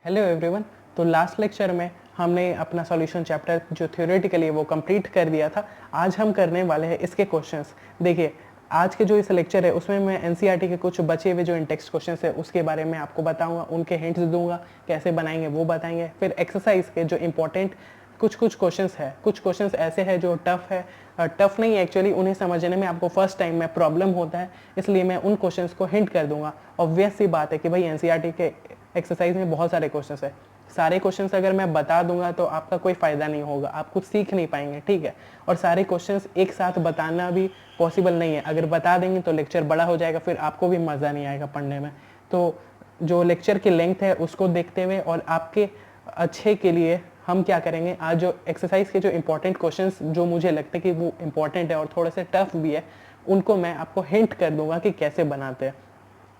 Hello everyone. तो last lecture में हमने अपना सॉल्यूशन चैप्टर जो थ्योरेटिकली वो कंप्लीट कर दिया था। आज हम करने वाले हैं इसके क्वेश्चंस। देखिए, आज के जो इस लेक्चर है उसमें मैं एनसीईआरटी के कुछ बचे हुए जो इन टेक्स्ट क्वेश्चंस है उसके बारे में आपको बताऊंगा, उनके हिंट्स दूंगा, कैसे बनाएंगे वो बताएंगे। फिर एक्सरसाइज के जो इंपॉर्टेंट कुछ क्वेश्चंस है, कुछ क्वेश्चंस ऐसे हैं जो टफ है, टफ नहीं एक्चुअली, उन्हें समझने में आपको फर्स्ट टाइम में प्रॉब्लम होता है, इसलिए मैं उन क्वेश्चंस को हिंट कर दूंगा। ऑब्वियस सी बात है कि भाई एनसीईआरटी के एक्सरसाइज में बहुत सारे क्वेश्चंस है, सारे क्वेश्चंस अगर मैं बता दूंगा तो आपका कोई फ़ायदा नहीं होगा, आप कुछ सीख नहीं पाएंगे, ठीक है। और सारे क्वेश्चंस एक साथ बताना भी पॉसिबल नहीं है, अगर बता देंगे तो लेक्चर बड़ा हो जाएगा, फिर आपको भी मज़ा नहीं आएगा पढ़ने में। तो जो लेक्चर की लेंथ है उसको देखते हुए और आपके अच्छे के लिए हम क्या करेंगे, आज जो एक्सरसाइज के जो इंपॉर्टेंट क्वेश्चंस जो मुझे लगता है कि वो इंपॉर्टेंट है और थोड़े से टफ भी है, उनको मैं आपको हिंट कर दूंगा कि कैसे बनाते हैं।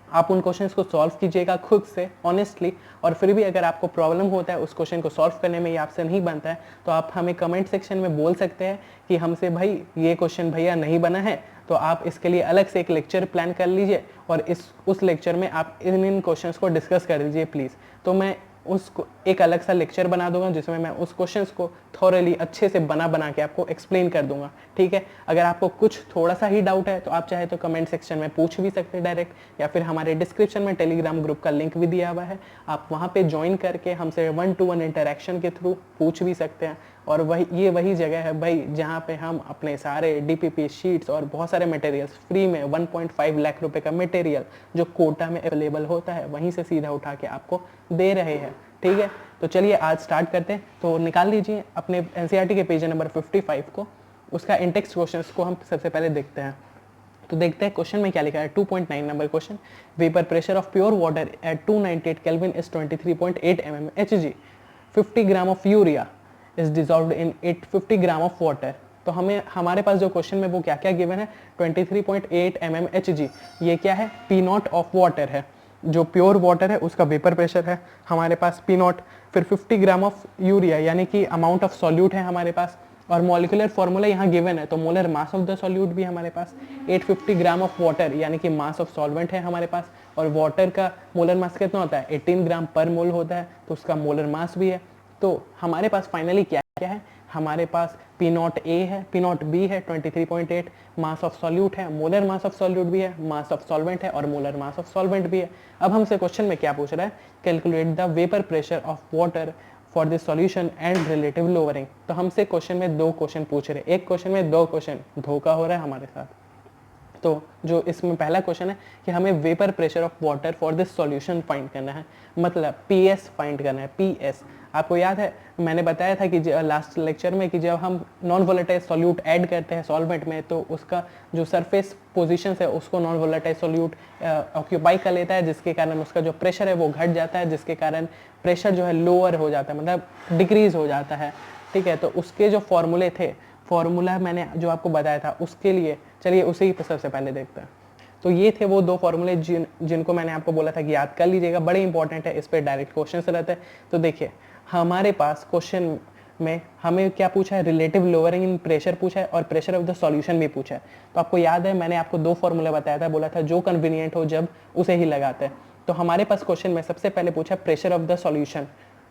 आप उन क्वेश्चंस को सॉल्व कीजिएगा खुद से ऑनेस्टली, और फिर भी अगर आपको प्रॉब्लम होता है उस क्वेश्चन को सॉल्व करने में, ये आपसे नहीं बनता है, तो आप हमें कमेंट सेक्शन में बोल सकते हैं कि हमसे भाई ये क्वेश्चन भैया नहीं बना है, तो आप इसके लिए अलग से एक लेक्चर प्लान कर लीजिए और उस लेक्चर में आप इन क्वेश्चंस को डिस्कस कर लीजिए प्लीज़। तो मैं उसको एक अलग सा लेक्चर बना दूंगा जिसमें मैं उस क्वेश्चंस को थॉरली अच्छे से बना के आपको एक्सप्लेन कर दूंगा, ठीक है। अगर आपको कुछ थोड़ा सा ही डाउट है तो आप चाहे तो कमेंट सेक्शन में पूछ भी सकते हैं डायरेक्ट, या फिर हमारे डिस्क्रिप्शन में टेलीग्राम ग्रुप का लिंक भी दिया हुआ है, आप वहाँ पे ज्वाइन करके हमसे 1-to-1 इंटरेक्शन के थ्रू पूछ भी सकते हैं। और वही जगह है भाई जहाँ पे हम अपने सारे डीपीपी शीट्स और बहुत सारे मटेरियल्स फ्री में 1.5 लाख रुपए का मटेरियल जो कोटा में अवेलेबल होता है वहीं से सीधा उठा के आपको दे रहे हैं, ठीक है। तो चलिए आज स्टार्ट करते हैं। तो निकाल लीजिए अपने एनसीईआरटी के पेज नंबर 55 को, उसका इंटेक्स क्वेश्चंस को हम सबसे पहले देखते हैं। तो देखते हैं क्वेश्चन में क्या लिखा है। 2.9 number question, vapour pressure of pure water at 298 kelvin is 23.8 mmHg, 50 gram of urea is dissolved in 850 gram of water. तो हमारे पास जो क्वेश्चन में वो क्या क्या गिवन है, 23.8 mmHg, ये क्या है, पी नॉट ऑफ वाटर है, जो प्योर वाटर है उसका वेपर प्रेशर है हमारे पास पी नॉट। फिर 50 ग्राम ऑफ यूरिया यानी कि अमाउंट ऑफ सॉल्यूट है हमारे पास, और मॉलिक्यूलर फार्मूला यहाँ गिवन है, तो molar mass of the solute भी हमारे पास। 850 ग्राम ऑफ वाटर यानी कि मास ऑफ सॉल्वेंट है हमारे पास, और वाटर का मोलर मास कितना होता है, 18 ग्राम पर मोल होता है, तो उसका मोलर मास भी है। तो हमारे पास फाइनली क्या क्या है, हमारे पास पी नॉट ए है, पी नॉट बी है 23.8, मास ऑफ सॉल्यूट है, मोलर मास ऑफ सॉल्यूट भी है, मास ऑफ सॉल्वेंट है और मोलर मास ऑफ सॉल्वेंट भी है। अब हमसे क्वेश्चन में क्या पूछ रहा है, calculate the vapour pressure of water for this solution and relative lowering. तो हमसे क्वेश्चन में दो क्वेश्चन पूछ रहे हैं, एक क्वेश्चन में दो क्वेश्चन, धोखा हो रहा है हमारे साथ। तो जो इसमें पहला क्वेश्चन है कि हमें vapour pressure of water for this solution find करना है, मतलब पीएस फाइंड करना है, पीएस। आपको याद है मैंने बताया था कि लास्ट लेक्चर में कि जब हम नॉन वोलेटाइल सॉल्यूट ऐड करते हैं सॉल्वेंट में, तो उसका जो सरफेस पोजीशन है उसको नॉन वोलेटाइल सॉल्यूट ऑक्यूपाई कर लेता है, जिसके कारण उसका जो प्रेशर है वो घट जाता है, जिसके कारण प्रेशर जो है लोअर हो जाता है, मतलब डिक्रीज हो जाता है, ठीक है। तो उसके जो फॉर्मूले थे, फॉर्मूला मैंने जो आपको बताया था उसके लिए, चलिए उसी पर सबसे पहले देखते हैं। तो ये थे वो दो फॉर्मूले जिनको मैंने आपको बोला था कि याद कर लीजिएगा, बड़े इंपॉर्टेंट है, इस पर डायरेक्ट क्वेश्चन रहते हैं। तो देखिए हमारे पास क्वेश्चन में हमें क्या पूछा है, रिलेटिव लोअरिंग इन प्रेशर पूछा है और प्रेशर ऑफ द सॉल्यूशन भी पूछा है। तो आपको याद है मैंने आपको दो फॉर्मूला बताया था, बोला था जो कन्वीनियंट हो जब उसे ही लगाते हैं। तो हमारे पास क्वेश्चन में सबसे पहले पूछा pressure of the solution,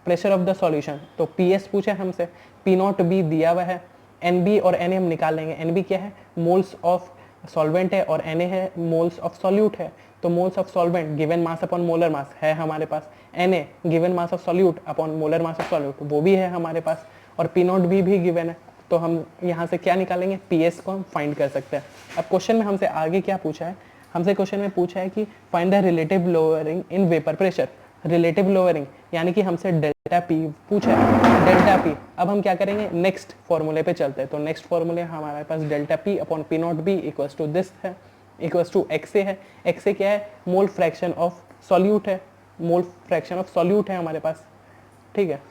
pressure of the solution, तो पीएस पूछा हमसे, पी नॉट बी दिया हुआ है, एनबी और एनए हम निकाल लेंगे। एनबी क्या है, मोल्स ऑफ सॉल्वेंट है, और एनए है मोल्स ऑफ सॉल्यूट है। तो moles of solvent given mass upon molar mass है हमारे पास, NA given mass of solute upon molar mass of solute वो भी है हमारे पास, और पी नॉट भी गिवन है। तो हम यहाँ से क्या निकालेंगे, पीएस को हम फाइंड कर सकते हैं। अब क्वेश्चन में हमसे आगे क्या पूछा है, हमसे क्वेश्चन में पूछा है कि find the relative lowering in vapour pressure, relative lowering यानी कि हमसे डेल्टा पी पूछा है, डेल्टा पी। अब हम क्या करेंगे, नेक्स्ट फॉर्मूले पे चलते हैं। तो नेक्स्ट फॉर्मूले हमारे पास delta P upon P naught B equals to this है, इक्वल्स टू एक्सए है। एक्सए क्या है, मोल फ्रैक्शन ऑफ सॉल्यूट है, मोल फ्रैक्शन ऑफ सॉल्यूट है हमारे पास, ठीक है।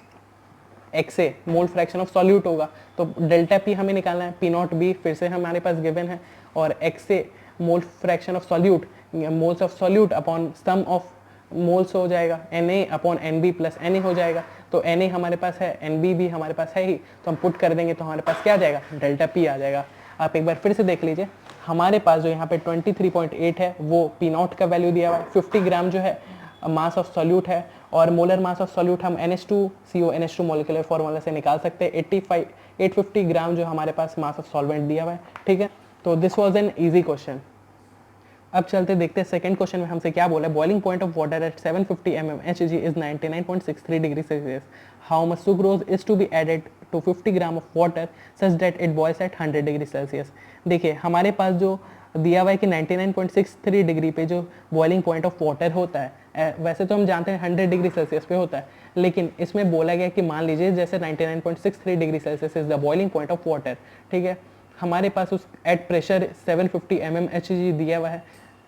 एक्सए मोल फ्रैक्शन ऑफ सॉल्यूट होगा, तो डेल्टा पी हमें निकालना है, पी नॉट बी फिर से हमारे पास गिवन है, और XA mole fraction of solute, moles of solute upon sum of moles हो जाएगा, Na अपॉन एन प्लस Na हो जाएगा। तो Na हमारे पास है, Nb भी हमारे पास है ही, तो हम पुट कर देंगे तो हमारे पास क्या आ जाएगा, डेल्टा पी आ जाएगा। आप एक बार फिर से देख लीजिए, हमारे पास जो यहाँ पे 23.8 है वो पी नॉट का वैल्यू दिया हुआ है, 50 ग्राम जो है मास ऑफ सॉल्यूट है, और मोलर मास ऑफ सॉल्यूट हम NH2CO मोलिकुलर फॉर्मूला से निकाल सकते हैं 850 ग्राम जो हमारे पास मास ऑफ सॉल्वेंट दिया हुआ है, ठीक है। तो this was an easy question. अब चलते देखते हैं सेकंड क्वेश्चन में हमसे क्या बोला है। Boiling point of water at 750 mm Hg is 99.63 degree Celsius. How much sucrose is to be added to 50 gram of water such that it boils at 100 degree Celsius. देखिए हमारे पास जो दिया हुआ है कि 99.63 डिग्री पे जो बॉइलिंग पॉइंट ऑफ वाटर होता है, वैसे तो हम जानते हैं 100 डिग्री सेल्सियस पे होता है, लेकिन इसमें बोला गया कि मान लीजिए जैसे 99.63 degree Celsius is the boiling point of water, ठीक है। हमारे पास उस एट प्रेशर 750 mm Hg दिया हुआ है,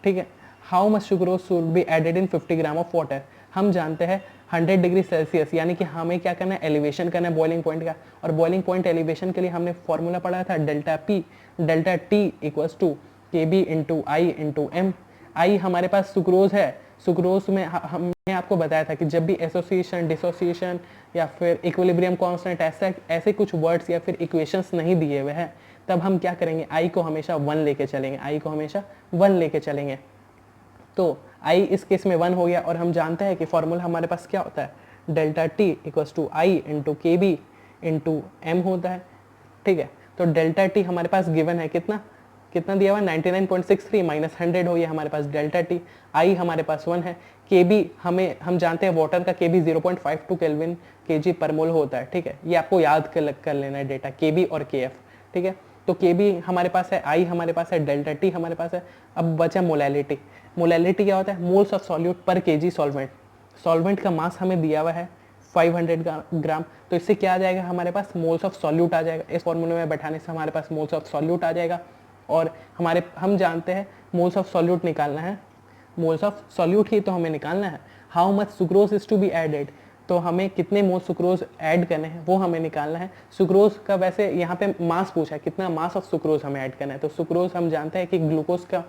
ठीक है। How much sucrose should be added in 50 gram of water. हम जानते हैं 100 डिग्री सेल्सियस, यानी कि हमें क्या करना है, एलिवेशन करना है बॉइलिंग पॉइंट का, और बॉइलिंग पॉइंट एलिवेशन के लिए हमने फॉर्मूला पढ़ा था delta T equals to KB into i into m. I हमारे पास सुक्रोज है, सुक्रोज में हमने आपको बताया था कि जब भी एसोसिएशन, डिसोसिएशन या फिर इक्विलिब्रियम कांस्टेंट ऐसे कुछ वर्ड्स या फिर इक्वेशंस नहीं दिए हुए हैं, तब हम क्या करेंगे, आई को हमेशा 1 लेके चलेंगे, आई को हमेशा 1 लेके चलेंगे। तो आई इस केस में 1 हो गया, और हम जानते हैं कि फॉर्मूला हमारे पास क्या होता है, delta T equals to I into KB into M होता है, ठीक है। तो डेल्टा टी हमारे पास गिवन है, कितना कितना दिया हुआ है, 99.63 माइनस 100 हो गया हमारे पास डेल्टा टी। आई हमारे पास 1 है। KB हम जानते हैं वाटर का KB 0.52 केल्विन kg पर मोल होता है, ठीक है। ये आपको याद कर लेना है डेटा, KB और KF, ठीक है। तो KB हमारे पास है, आई हमारे पास है, डेल्टा टी हमारे पास है। अब बचा मोलैलिटी। मोलैलिटी क्या होता है, मोल्स ऑफ सॉल्यूट पर kg सॉल्वेंट। सॉल्वेंट का मास हमें दिया हुआ है 500 ग्राम, तो इससे क्या आ जाएगा हमारे पास, मोल्स ऑफ सॉल्यूट आ जाएगा। इस फॉर्मूले में बैठाने से हमारे पास मोल्स ऑफ सॉल्यूट आ जाएगा, और हम जानते हैं मोल्स ऑफ सॉल्यूट निकालना है, मोल्स ऑफ सॉल्यूट ही तो हमें निकालना है। How much sucrose is to be added, तो हमें कितने मोल सुक्रोज ऐड करने हैं वो हमें निकालना है। सुक्रोज का वैसे यहाँ पे मास पूछा है, कितना मास ऑफ सुक्रोज हमें ऐड करना है। तो सुक्रोज हम जानते हैं कि ग्लूकोज का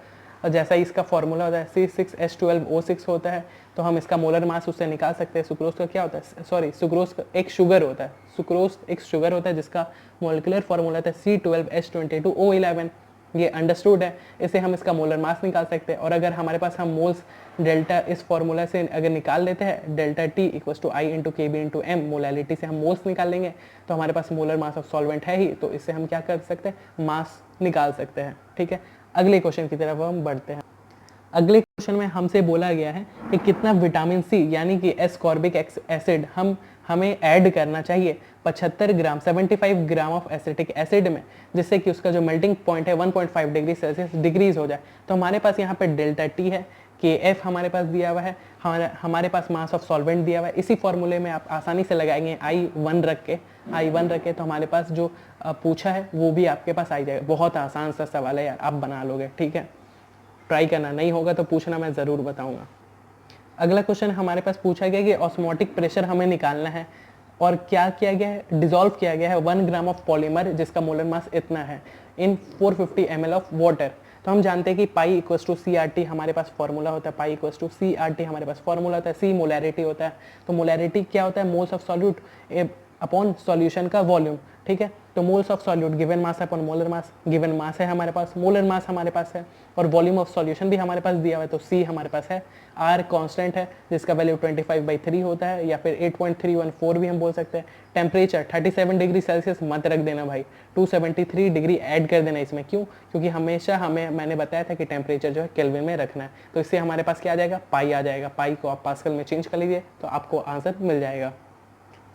जैसा इसका फॉर्मूला होता है C6H12O6 होता है, तो हम इसका मोलर मास उससे निकाल सकते हैं। सुक्रोज का क्या होता है, सॉरी सुक्रोज एक शुगर होता है, सुक्रोज एक शुगर होता है जिसका मोलिकुलर फॉर्मूला होता है C12H22O11। ये अंडरस्टूड है, इसे हम इसका मोलर मास निकाल सकते हैं। और अगर हमारे पास हम मोल्स डेल्टा इस फॉर्मूला से अगर निकाल लेते हैं, delta T equals to I into KB into M, molality से हम मोल्स निकाल लेंगे, तो हमारे पास मोलर मास ऑफ सॉल्वेंट है ही, तो इससे हम क्या कर सकते हैं, मास निकाल सकते हैं, ठीक है। अगले क्वेश्चन की तरफ हम बढ़ते हैं। अगले क्वेश्चन में हमसे बोला गया है कि कितना विटामिन सी यानी कि एस्कॉर्बिक एसिड हमें ऐड करना चाहिए 75 ग्राम 75 ग्राम ऑफ एसिटिक एसिड में, जिससे कि उसका जो मेल्टिंग पॉइंट है 1.5 डिग्री सेल्सियस डिक्रीज हो जाए। तो हमारे पास यहाँ पे डेल्टा टी है, KF हमारे पास दिया हुआ है, हमारे पास मास ऑफ सॉल्वेंट दिया हुआ है। इसी फॉर्मूले में आप आसानी से लगाएंगे I1 रख के, तो हमारे पास जो पूछा है वो भी आपके पास आ जाएगा। बहुत आसान सा सवाल है यार, आप बना लोगे, ठीक है। ट्राई करना, नहीं होगा तो पूछना, मैं ज़रूर बताऊंगा। अगला क्वेश्चन हमारे पास पूछा गया कि ऑस्मोटिक प्रेशर हमें निकालना है, और क्या किया गया है, डिसॉल्व किया गया है 1 ग्राम ऑफ पॉलीमर जिसका मोलर मास इतना है इन 450 ml ऑफ वाटर। तो हम जानते हैं कि पाई इक्वल्स टू CRT हमारे पास फॉर्मूला होता है, पाई इक्वल्स टू CRT हमारे पास फॉर्मूला होता है, C मोलैरिटी होता है। तो मोलैरिटी क्या होता है, moles of solute upon solution का वॉल्यूम, ठीक है। तो moles of solute given mass upon molar mass, given mass है हमारे पास, मोलर मास हमारे पास है, और वॉल्यूम ऑफ सॉल्यूशन भी हमारे पास दिया हुआ है, तो C हमारे पास है। R कांस्टेंट है जिसका वैल्यू 25/3 होता है, या फिर 8.314 भी हम बोल सकते हैं। टेम्परेचर 37 डिग्री सेल्सियस मत रख देना भाई, 273 डिग्री ऐड कर देना इसमें। क्यों, क्योंकि हमेशा मैंने बताया था कि टेम्परेचर जो है केल्विन में रखना है। तो इससे हमारे पास क्या आ जाएगा, पाई आ जाएगा। पाई को आप पास्कल में चेंज कर लीजिए तो आपको आंसर मिल जाएगा।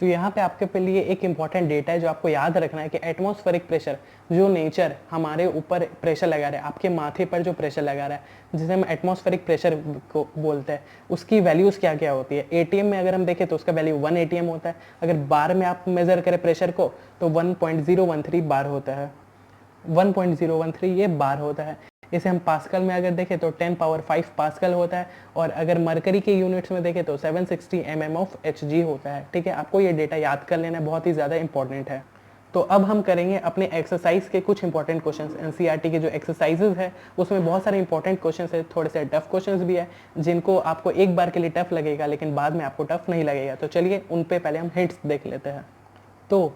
तो यहाँ पे आपके लिए एक इंपॉर्टेंट डेटा है जो आपको याद रखना है कि एटमॉस्फेरिक प्रेशर, जो नेचर हमारे ऊपर प्रेशर लगा रहा है, आपके माथे पर जो प्रेशर लगा रहा है जिसे हम एटमॉस्फेरिक प्रेशर को बोलते हैं, उसकी वैल्यूज़ क्या क्या होती है। ATM में अगर हम देखें तो उसका वैल्यू 1 ATM होता है। अगर बार में आप मेज़र करें प्रेशर को तो 1.013 बार होता है, 1.013 ये बार होता है। इसे हम पास्कल में अगर देखें तो 10⁵ पास्कल होता है, और अगर मरकरी के यूनिट्स में देखें तो 760 mm ऑफ Hg होता है, ठीक है। आपको ये डेटा याद कर लेना बहुत ही ज़्यादा इंपॉर्टेंट है। तो अब हम करेंगे अपने एक्सरसाइज के कुछ इंपॉर्टेंट क्वेश्चंस। NCERT के जो एक्सरसाइजेज है उसमें बहुत सारे इंपॉर्टेंट क्वेश्चंस है, थोड़े से टफ क्वेश्चंस भी है जिनको आपको एक बार के लिए टफ लगेगा लेकिन बाद में आपको टफ नहीं लगेगा। तो चलिए उन पे पहले हम हिंट्स देख लेते हैं। तो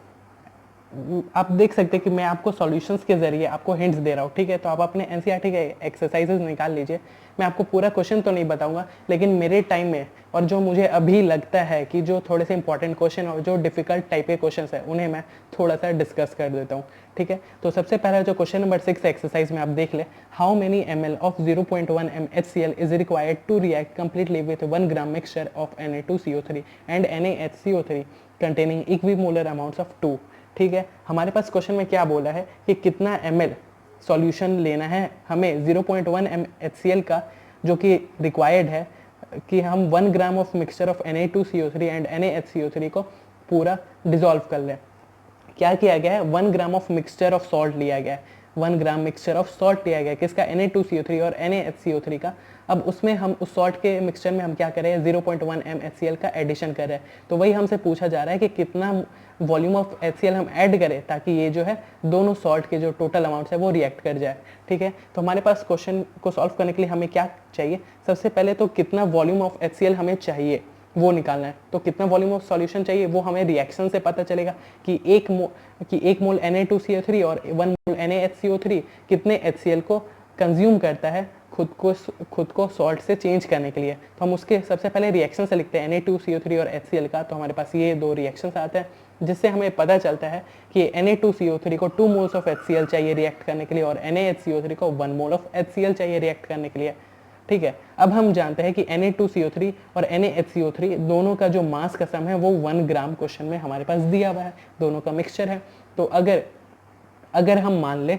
आप देख सकते हैं कि मैं आपको सॉल्यूशंस के जरिए आपको हिंट्स दे रहा हूँ, ठीक है। तो आप अपने एनसीईआरटी के एक्सरसाइजेज निकाल लीजिए। मैं आपको पूरा क्वेश्चन तो नहीं बताऊंगा, लेकिन मेरे टाइम में और जो मुझे अभी लगता है कि जो थोड़े से इंपॉर्टेंट क्वेश्चन और जो डिफिकल्ट टाइप के क्वेश्चन है उन्हें मैं थोड़ा सा डिस्कस कर देता हूँ, ठीक है। तो सबसे पहला जो क्वेश्चन नंबर 6 एक्सरसाइज में आप देख ले, how many ml of 0.1 mHCl is required to react completely with 1 gram mixture of Na2CO3 and NaHCO3 containing equimolar amounts of 2। ठीक है, हमारे पास क्वेश्चन में क्या बोला है कि कितना ml सॉल्यूशन लेना है हमें 0.1 mHCl का, जो कि रिक्वायर्ड है कि हम 1 gram of mixture of Na2CO3 and NaHCO3 को पूरा डिजोल्व कर लें। क्या किया गया है, 1 gram of mixture of salt लिया गया है, 1 ग्राम मिक्सचर ऑफ सॉल्ट लिया गया है, किसका, Na2CO3 और NaHCO3 का। अब उसमें हम उस सॉल्ट के मिक्सचर में हम क्या कर रहे हैं, 0.1 mHCl का एडिशन कर रहे हैं। तो वही हमसे पूछा जा रहा है कि कितना वॉल्यूम ऑफ HCl हम ऐड करें ताकि ये जो है दोनों सॉल्ट के जो टोटल अमाउंट्स है वो रिएक्ट कर जाए, ठीक है। तो हमारे पास क्वेश्चन को सॉल्व करने के लिए हमें क्या चाहिए, सबसे पहले तो कितना वॉल्यूम ऑफ HCl हमें चाहिए वो निकालना है। तो कितना वॉल्यूम ऑफ सॉल्यूशन चाहिए वो हमें रिएक्शन से पता चलेगा कि एक मोल Na2CO3 और 1 मोल NaHCO3 कितने HCl को कंज्यूम करता है खुद को सॉल्ट से चेंज करने के लिए। तो हम उसके सबसे पहले रिएक्शन से लिखते हैं Na2CO3 और HCl का। तो हमारे पास ये दो रिएक्शंस आते हैं जिससे हमें पता चलता है कि Na2CO3 को 2 मोल्स ऑफ HCl चाहिए रिएक्ट करने के लिए और NaHCO3 को 1 मोल ऑफ HCl चाहिए रिएक्ट करने के लिए, ठीक है। अब हम जानते हैं कि Na2CO3 और NaHCO3 दोनों का जो मास का सम है वो 1 ग्राम क्वेश्चन में हमारे पास दिया हुआ है, दोनों का मिक्सचर है। तो अगर हम मान ले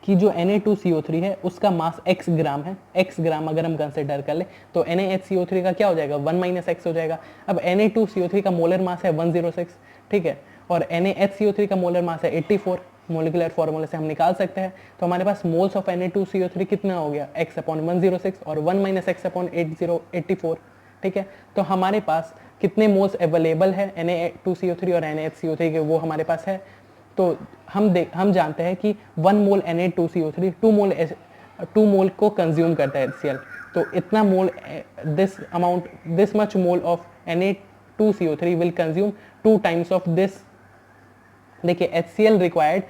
कि जो Na2CO3 है उसका मास x ग्राम है, x ग्राम अगर हम कंसिडर कर ले तो NaHCO3 का क्या हो जाएगा, 1 माइनस x हो जाएगा। अब Na2CO3 का मोलर मास है 106, ठीक है, और NaHCO3 का मोलर मास है 84, मोलिकुलर फार्मूले से हम निकाल सकते हैं। तो हमारे पास मोल्स ऑफ Na2CO3 कितना हो गया, x/106 और 1 माइनस x/84, ठीक है। तो हमारे पास कितने मोल्स अवेलेबल है Na2CO3 और NaHCO3 के, वो हमारे पास है। तो हम जानते हैं कि 1 मोल Na2CO3 2 मोल को कंज्यूम करता है HCl। तो इतना mole this much mole of Na2CO3 will consume 2 times of this. देखिए HCl required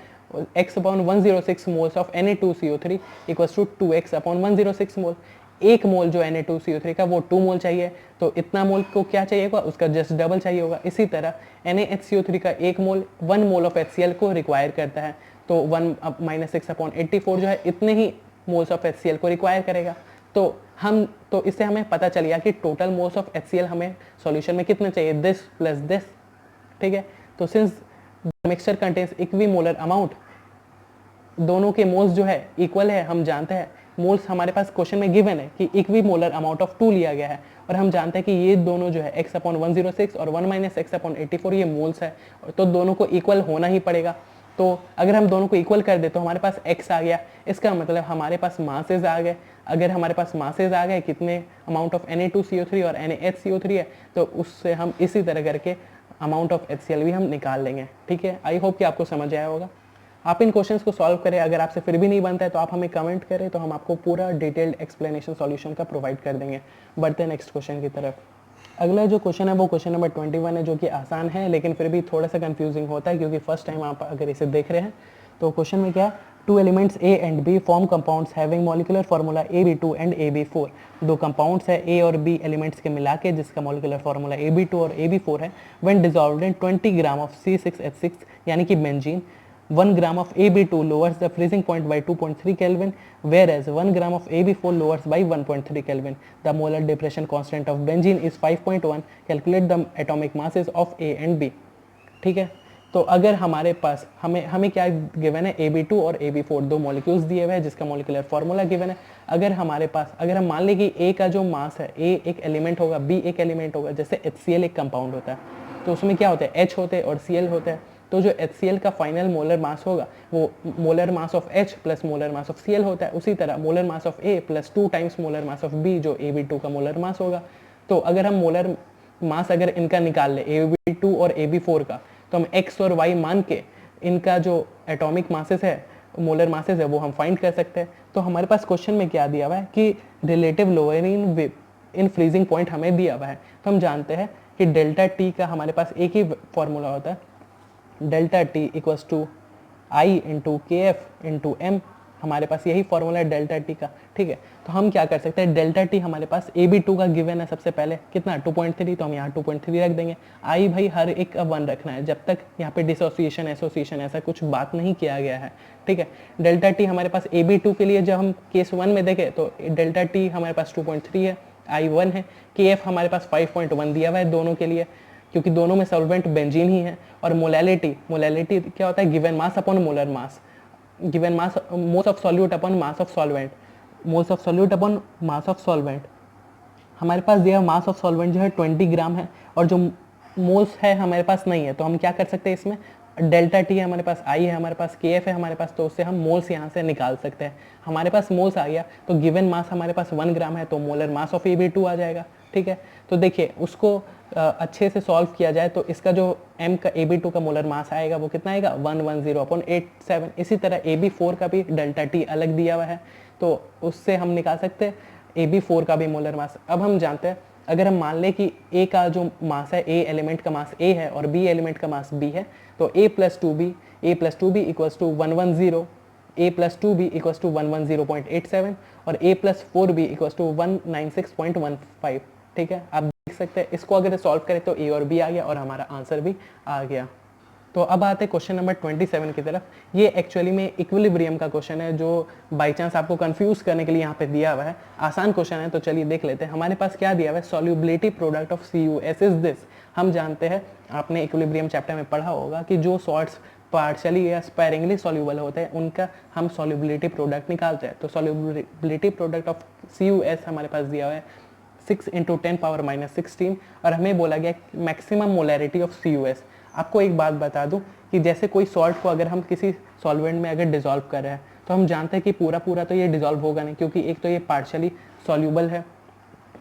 x/106 moles of Na2CO3 equals to 2x/106 mole. एक मोल जो Na2CO3 का वो 2 मोल चाहिए, तो इतना मोल को क्या चाहिए होगा, उसका जस्ट डबल चाहिए होगा। इसी तरह NaHCO3 का 1 मोल 1 मोल ऑफ HCl को रिक्वायर करता है, तो 1 माइनस 6/84 जो है इतने ही मोल्स ऑफ HCl को रिक्वायर करेगा। तो इससे हमें पता चल गया कि टोटल मोल्स ऑफ HCl हमें सॉल्यूशन में कितने चाहिए, दिस प्लस दिस, ठीक है। तो since mixture contains equimolar amount, दोनों के मोल्स जो है इक्वल है, हम जानते हैं मोल्स हमारे पास क्वेश्चन में गिवन है कि इक्विमोलर अमाउंट ऑफ 2 लिया गया है, और हम जानते हैं कि ये दोनों जो है x/106 और 1 माइनस x/84 ये मोल्स है, तो दोनों को इक्वल होना ही पड़ेगा। तो अगर हम दोनों को इक्वल कर दे तो हमारे पास x आ गया, इसका मतलब हमारे पास मासेज आ गए। अगर हमारे पास मासेज आ गए कितने अमाउंट ऑफ Na2CO3 और NaHCO3 है, तो उससे हम इसी तरह करके अमाउंट ऑफ HCl भी हम निकाल लेंगे, ठीक है। आई होप कि आपको समझ आया होगा। आप इन क्वेश्चंस को सॉल्व करें, अगर आपसे फिर भी नहीं बनता है तो आप हमें कमेंट करें, तो हम आपको पूरा डिटेल्ड एक्सप्लेनेशन सॉल्यूशन का प्रोवाइड कर देंगे। बढ़ते हैं नेक्स्ट क्वेश्चन की तरफ। अगला जो क्वेश्चन है वो क्वेश्चन नंबर 21 है, जो कि आसान है लेकिन फिर भी थोड़ा सा कंफ्यूजिंग होता है क्योंकि फर्स्ट टाइम आप अगर इसे देख रहे हैं। तो क्वेश्चन में क्या है, 2 elements A and B form compounds having molecular formula AB2 and AB4। 2 compounds है A और B एलिमेंट्स के मिला के जिसका मॉलिक्यूलर फार्मूला AB2 और AB4 है। When dissolved in 20 gram of C6H6 यानी कि benzene, 1 gram of AB2 lowers the freezing point by 2.3 Kelvin, whereas 1 gram of AB4 lowers by 1.3 Kelvin. The molar depression constant of benzene is 5.1. Calculate the atomic masses of A and B. ठीक है, तो अगर हमारे पास हमें क्या given है, AB2 और AB4 दो मॉलिक्यूल्स दिए हुए हैं जिसका मॉलिक्यूलर फार्मूला गिवन है। अगर हम मान लें कि A का जो मास है, A एक एलिमेंट होगा, B एक एलिमेंट होगा, जैसे HCl एक कंपाउंड होता है, तो उसमें क्या होता है, H होते हैं और Cl होता है। तो जो HCl का फाइनल मोलर मास होगा वो molar mass of H plus molar mass of Cl होता है। उसी तरह molar mass of A plus 2 times molar mass of B जो AB2 का मोलर मास होगा। तो अगर हम मोलर मास अगर इनका निकाल ले AB2 और AB4 का, तो हम X और Y मान के इनका जो एटॉमिक मासेस है, मोलर मासेस है, वो हम फाइंड कर सकते हैं। तो हमारे पास क्वेश्चन में क्या दिया हुआ है कि relative lowering in freezing point हमें दिया हुआ है। तो हम जानते हैं कि डेल्टा T का हमारे पास एक ही फॉर्मूला होता है, delta T equals to I into K F into M, हमारे पास यही फॉर्मूला है डेल्टा टी का, ठीक है। तो हम क्या कर सकते हैं, डेल्टा टी हमारे पास ए बी टू का गिवन है सबसे पहले कितना 2.3, तो हम यहाँ 2.3 रख देंगे। आई भाई हर एक का 1 रखना है, जब तक यहाँ पे डिसोसिएशन एसोसिएशन ऐसा कुछ बात नहीं किया गया है, ठीक है। डेल्टा टी हमारे पास ए बी टू के लिए जब हम केस 1 में देखें तो डेल्टा टी हमारे पास 2.3 है, आई 1 है, के एफ हमारे पास 5.1 दिया हुआ है दोनों के लिए, क्योंकि दोनों में सॉल्वेंट बेंजीन ही है। और मोलैलिटी, मोलैलिटी क्या होता है, given mass upon molar mass, given mass moles of solute upon mass of solvent, moles of solute upon mass of solvent. हमारे पास दिया मास ऑफ सॉल्वेंट जो है 20 ग्राम है, और जो मोल्स है हमारे पास नहीं है, तो हम क्या कर सकते हैं इसमें, डेल्टा टी है हमारे पास, आई है हमारे पास, के एफ है हमारे पास, तो उससे हम मोल्स यहाँ से निकाल सकते हैं। हमारे पास मोल्स आ गया, तो गिवन मास हमारे पास 1 ग्राम है, तो मोलर मास ऑफ AB2 आ जाएगा, ठीक है। तो देखिए उसको अच्छे से सॉल्व किया जाए तो इसका जो m का AB2 का मोलर मास आएगा वो कितना आएगा 110/87। इसी तरह AB4 का भी डेल्टा टी अलग दिया हुआ है, तो उससे हम निकाल सकते हैं AB4 का भी मोलर मास। अब हम जानते हैं अगर हम मान लें कि A का जो मास है, A एलिमेंट का मास A है और B एलिमेंट का मास B है, तो A + 2B equals to 110, A + 2B equals to 110.87 और A + 4B इक्वल्स टू 196.15, ठीक है। आप देख सकते हैं इसको अगर सॉल्व करें तो A और B आ गया और हमारा आंसर भी आ गया। तो अब आते हैं क्वेश्चन नंबर 27 की तरफ। ये एक्चुअली में इक्विलिब्रियम का क्वेश्चन है, जो बाई चांस आपको कंफ्यूज करने के लिए यहाँ पे दिया हुआ है। आसान क्वेश्चन है, तो चलिए देख लेते हैं। हमारे पास क्या दिया हुआ है, solubility product of CuS is this. हम जानते हैं, आपने इक्विलिब्रियम चैप्टर में पढ़ा होगा कि जो सॉल्ट्स पार्शियली या स्पेरिंगली सॉल्यूबल होते हैं उनका हम सॉल्युबिलिटी प्रोडक्ट निकालते हैं। तो सॉल्युबिलिटी प्रोडक्ट ऑफ CuS हमारे पास दिया हुआ है 6 × 10⁻16 और हमें बोला गया मैक्सिमम मोलैरिटी ऑफ CuS। आपको एक बात बता दूं कि जैसे कोई सॉल्ट को अगर हम किसी सॉल्वेंट में अगर डिसॉल्व कर रहे हैं तो हम जानते हैं कि पूरा पूरा तो ये डिसॉल्व होगा नहीं, क्योंकि एक तो ये पार्शियली सॉल्यूबल है,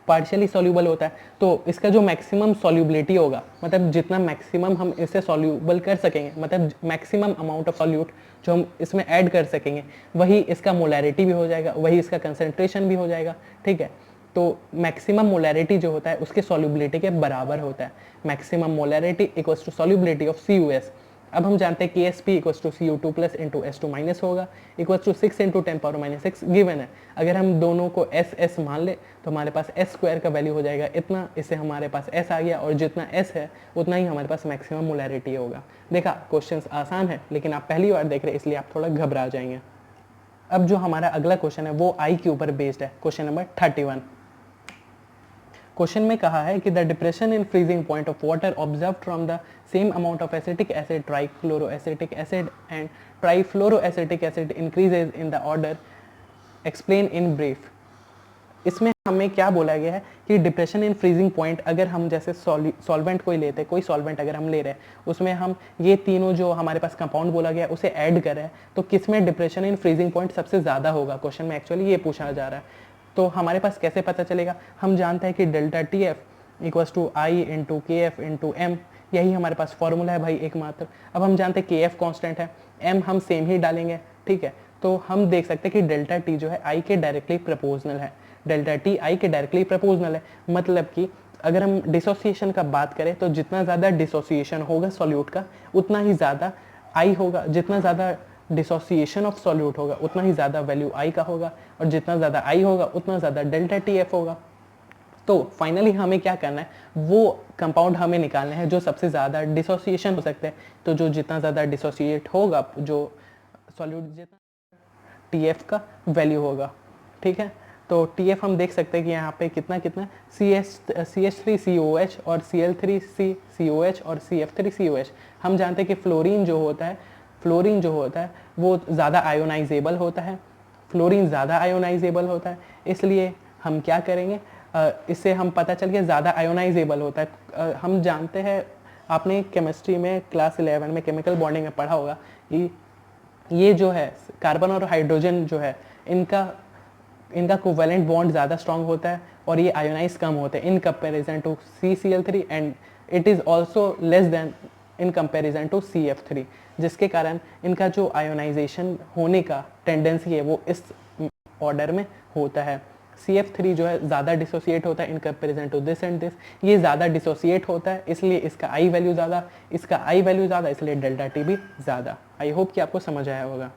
पार्शियली सॉल्यूबल होता है, तो इसका जो मैक्सिमम सॉल्युबिलिटी होगा, मतलब जितना मैक्सिमम हम इसे सॉल्यूबल कर सकेंगे, मतलब मैक्सिमम अमाउंट ऑफ सॉल्यूट जो हम इसमें ऐड कर सकेंगे, वही इसका मोलैरिटी भी हो जाएगा, वही इसका कंसंट्रेशन भी हो जाएगा, ठीक है। तो मैक्सिमम मोलैरिटी जो होता है उसके सॉल्युबिलिटी के बराबर होता है। Maximum molarity equals to solubility of CuS। अब हम जानते हैं KSP equals to Cu2+ into S2- होगा, इक्वल्स टू 6 × 10⁻6 गिवन है। अगर हम दोनों को SS मान ले तो हमारे पास S² का वैल्यू हो जाएगा इतना, इससे हमारे पास S आ गया, और जितना S है उतना ही हमारे पास मैक्सिमम मोलैरिटी होगा। देखा, क्वेश्चन आसान है, लेकिन आप पहली बार देख रहे हैं इसलिए आप थोड़ा घबरा जाएंगे। अब जो हमारा अगला क्वेश्चन है वो I के ऊपर बेस्ड है, क्वेश्चन नंबर 31। क्वेश्चन में कहा है कि the depression in freezing point of water observe from the same amount of acetic acid, trichloroacetic acid and trifluoroacetic acid increases in the order, explain in brief. इसमें हमें क्या बोला गया है कि डिप्रेशन इन फ्रीजिंग पॉइंट, अगर हम जैसे सॉल्वेंट कोई लेते हैं, कोई सॉल्वेंट अगर हम ले रहे हैं उसमें हम ये तीनों जो हमारे पास कंपाउंड बोला गया है उसे ऐड कर रहे हैं, तो किसमें डिप्रेशन इन फ्रीजिंग पॉइंट सबसे ज़्यादा होगा। क्वेश्चन में एक्चुअली ये पूछा जा रहा है। तो हमारे पास कैसे पता चलेगा, हम जानते हैं कि delta TF equals to I into KF into M, यही हमारे पास फॉर्मूला है भाई एकमात्र। अब हम जानते हैं KF कांस्टेंट है, M हम सेम ही डालेंगे, ठीक है। तो हम देख सकते हैं कि डेल्टा T जो है I के डायरेक्टली प्रोपोर्शनल है, डेल्टा T I के डायरेक्टली प्रोपोर्शनल है। मतलब कि अगर हम डिसोसिएशन का बात करें तो जितना ज़्यादा डिसोसिएशन होगा सॉल्यूट का उतना ही ज़्यादा I होगा, जितना ज़्यादा डिसोसिएशन ऑफ सॉल्यूट होगा उतना ही ज़्यादा वैल्यू I का होगा, और जितना ज़्यादा I होगा उतना ज़्यादा डेल्टा TF होगा। तो फाइनली हमें क्या करना है, वो कंपाउंड हमें निकालने हैं जो सबसे ज़्यादा डिसोसिएशन हो सकते हैं। तो जो जितना ज़्यादा डिसोसिएट होगा, जो सॉल्यूट जितना TF का वैल्यू होगा, ठीक है। तो TF हम देख सकते हैं कि यहाँ पे कितना कितना CH3COH और Cl3COH और CF3COH। हम जानते हैं कि फ्लोरीन जो होता है वो ज़्यादा आयोनाइजेबल होता है, फ्लोरीन ज़्यादा आयोनाइजेबल होता है, इसलिए हम क्या करेंगे, इससे हम पता चल गया ज़्यादा आयोनाइजेबल होता है। हम जानते हैं, आपने केमिस्ट्री में क्लास 11 में केमिकल बॉन्डिंग में पढ़ा होगा कि ये जो है कार्बन और हाइड्रोजन जो है इनका कोवेलेंट बॉन्ड ज़्यादा स्ट्रांग होता है और ये आयोनाइज कम होते हैं in comparison to CCl3 and it is also less than in comparison to CF3, जिसके कारण इनका जो आयोनाइजेशन होने का टेंडेंसी है वो इस ऑर्डर में होता है। CF3 जो है ज़्यादा डिसोसिएट होता है in comparison to this and this, ये ज़्यादा डिसोसिएट होता है इसलिए इसका आई वैल्यू ज़्यादा, इसका आई वैल्यू ज़्यादा इसलिए डेल्टा टी भी ज़्यादा। आई होप कि आपको समझ आया होगा।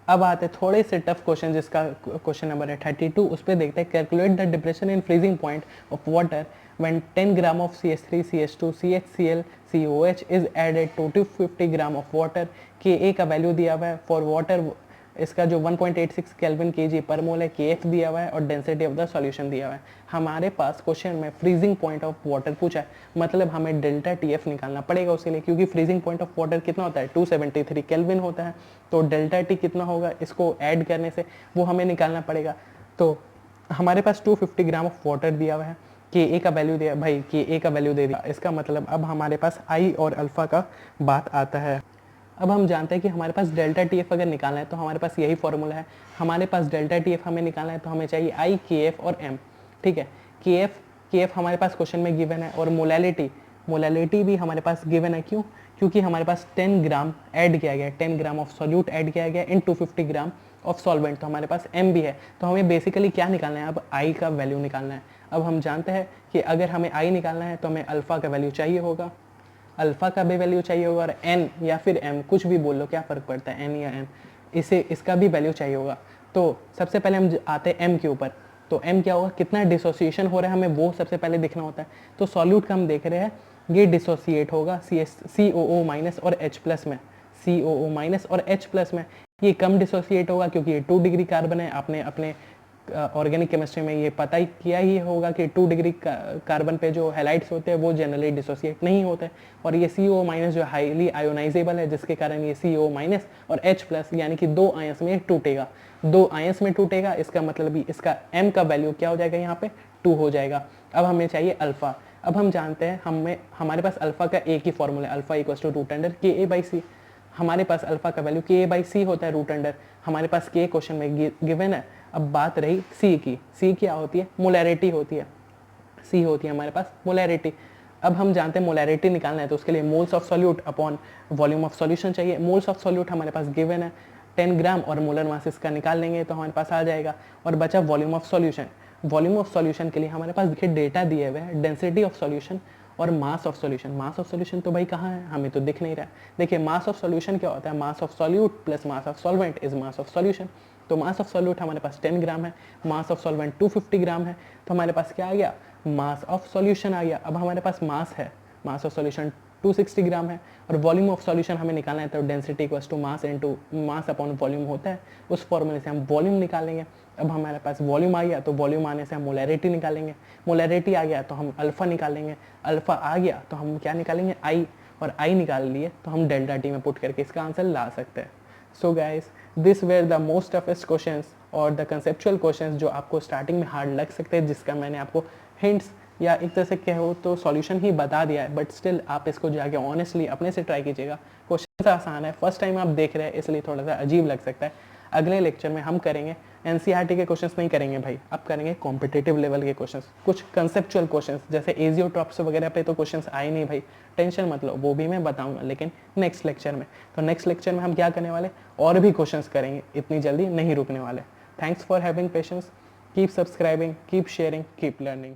अब आते हैं थोड़े से टफ क्वेश्चन, जिसका क्वेश्चन नंबर है 32। उस पर देखते हैं calculate the depression in freezing point of water when 10 gram of CH3 CH2 CHCl COH is added to 250 gram of water. Ka का वैल्यू दिया हुआ है फॉर वाटर, इसका जो 1.86 केल्विन kg पर मोल है, Kf दिया हुआ है और डेंसिटी ऑफ द सॉल्यूशन दिया हुआ है। हमारे पास क्वेश्चन में फ्रीजिंग पॉइंट ऑफ वाटर पूछा है, मतलब हमें डेल्टा TF निकालना पड़ेगा उसके लिए, क्योंकि फ्रीजिंग पॉइंट ऑफ वाटर कितना होता है 273 केल्विन होता है। तो डेल्टा T कितना होगा, इसको ऐड करने से वो हमें निकालना पड़ेगा। तो हमारे पास 250 ग्राम ऑफ वाटर दिया हुआ है, Ka का वैल्यू दिया भाई, Ka का वैल्यू दे दिया, इसका मतलब अब हमारे पास आई और अल्फा का बात आता है। अब हम जानते हैं कि हमारे पास डेल्टा TF अगर निकालना है तो हमारे पास यही फॉर्मूला है। हमारे पास डेल्टा TF हमें निकालना है तो हमें चाहिए I, Kf और M, ठीक है। Kf हमारे पास क्वेश्चन में गिवन है और मोलैलिटी भी हमारे पास गिवन है। क्यों? क्योंकि हमारे पास 10 ग्राम ऐड किया गया है, 10 ग्राम ऑफ सॉल्यूट ऐड किया गया इन 250 ग्राम ऑफ सॉल्वेंट, तो हमारे पास M भी है। तो हमें बेसिकली क्या निकालना है, अब I का वैल्यू निकालना है। अब हम जानते हैं कि अगर हमें I निकालना है तो हमें अल्फ़ा का वैल्यू चाहिए होगा, अल्फ़ा का भी वैल्यू चाहिए होगा, और n या फिर m कुछ भी बोल लो, क्या फ़र्क पड़ता है n या m, इसका भी वैल्यू चाहिए होगा। तो सबसे पहले हम आते हैं m के ऊपर। तो m क्या होगा, कितना डिसोसिएशन हो रहा है हमें वो सबसे पहले देखना होता है। तो सॉल्यूट का हम देख रहे हैं, ये डिसोसिएट होगा COO माइनस और H प्लस में, COO माइनस और H प्लस में। ये कम डिसोसिएट होगा क्योंकि ये 2 डिग्री कार्बन है। आपने अपने ऑर्गेनिक केमिस्ट्री में ये पता ही किया ही होगा कि 2 डिग्री कार्बन पे जो हैलाइड्स होते हैं वो जनरली डिसोसिएट नहीं होते, और ये CO माइनस जो हाईली आयोनाइजेबल है, जिसके कारण ये CO माइनस और H प्लस यानी कि 2 आयंस में टूटेगा, 2 आयंस में टूटेगा। इसका मतलब भी इसका M का वैल्यू क्या हो जाएगा, यहाँ पे 2 हो जाएगा। अब हमें चाहिए अल्फ़ा। अब हम जानते हैं हमारे पास अल्फ़ा का एक ही फॉर्मूला है, alpha equals to root under KA/C। हमारे पास अल्फ़ा का वैल्यू KA/C होता है, रूट अंडर हमारे पास K क्वेश्चन में गिवन है। अब बात रही C की, C क्या होती है, मोलैरिटी होती है, C होती है हमारे पास मोलैरिटी। अब हम जानते हैं मोलैरिटी निकालना है तो उसके लिए moles of solute upon volume of solution चाहिए। मोल्स ऑफ सॉल्यूट हमारे पास गिवन है 10 ग्राम, और मोलर मास इसका निकाल लेंगे तो हमारे पास आ जाएगा। और बचा volume of solution. Volume of solution के लिए हमारे पास देखिए डेटा दिए हुए हैं, डेंसिटी ऑफ सॉल्यूशन और mass of solution. Mass of solution तो भाई कहाँ है, हमें तो दिख नहीं रहा है। देखिए मास ऑफ सॉल्यूशन क्या होता है, मास of solute plus mass of solvent is mass of solution. तो मास ऑफ सॉल्यूट हमारे पास 10 ग्राम है, मास ऑफ सॉल्वेंट 250 ग्राम है, तो हमारे पास क्या आ गया, मास ऑफ सॉल्यूशन आ गया। अब हमारे पास मास है, मास ऑफ सॉल्यूशन 260 ग्राम है, और वॉल्यूम ऑफ सॉल्यूशन हमें निकालना है तो density equals to mass into mass upon volume होता है, उस फॉर्मूले से हम वॉल्यूम निकालेंगे। अब हमारे पास वॉल्यूम आ गया तो वॉल्यूम आने से हम मोलैरिटी निकालेंगे, मोलैरिटी आ गया तो हम अल्फ़ा निकालेंगे, अल्फ़ा आ गया तो हम क्या निकालेंगे, आई, और आई निकाल लिए तो हम डेल्टा टी में पुट करके इसका आंसर ला सकते हैं। So guys, this were the most toughest questions और द कंसेप्चुअल क्वेश्चंस जो आपको स्टार्टिंग में हार्ड लग सकते हैं, जिसका मैंने आपको हिंट्स या एक तरह से कहो तो सॉल्यूशन ही बता दिया है, बट स्टिल आप इसको जाके ऑनेस्टली अपने से ट्राई कीजिएगा। क्वेश्चन आसान है, फर्स्ट टाइम आप देख रहे हैं इसलिए थोड़ा सा अजीब लग सकता है। अगले लेक्चर में हम करेंगे NCERT के क्वेश्चंस नहीं करेंगे भाई, अब करेंगे कॉम्पिटिटिव लेवल के क्वेश्चंस, कुछ कंसेप्चुअल क्वेश्चंस, जैसे एजियोट्रॉप्स वगैरह पे तो क्वेश्चंस आए नहीं भाई, टेंशन मत लो, वो भी मैं बताऊंगा लेकिन नेक्स्ट लेक्चर में। तो नेक्स्ट लेक्चर में हम क्या करने वाले, और भी क्वेश्चंस करेंगे, इतनी जल्दी नहीं रुकने वाले। Thanks for having patience, keep subscribing, keep sharing, keep learning.